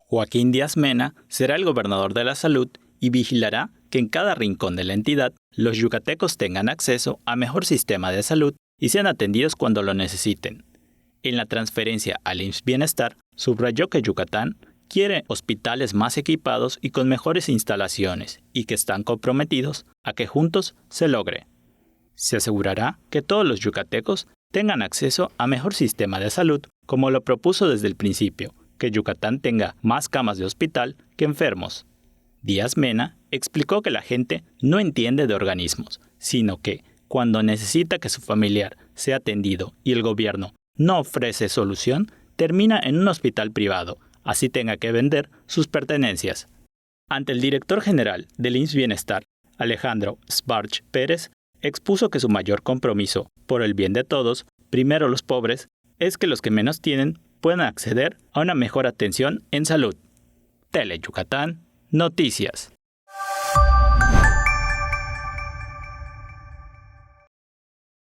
Joaquín Díaz Mena será el gobernador de la salud y vigilará que en cada rincón de la entidad los yucatecos tengan acceso a mejor sistema de salud y sean atendidos cuando lo necesiten. En la transferencia al IMSS Bienestar, subrayó que Yucatán quiere hospitales más equipados y con mejores instalaciones y que están comprometidos a que juntos se logre. Se asegurará que todos los yucatecos tengan acceso a mejor sistema de salud, como lo propuso desde el principio, que Yucatán tenga más camas de hospital que enfermos. Díaz Mena explicó que la gente no entiende de organismos, sino que, cuando necesita que su familiar sea atendido y el gobierno no ofrece solución, termina en un hospital privado, así tenga que vender sus pertenencias. Ante el director general del IMSS Bienestar, Alejandro Sbarch Pérez, expuso que su mayor compromiso por el bien de todos, primero los pobres, es que los que menos tienen puedan acceder a una mejor atención en salud. Tele Yucatán, Noticias.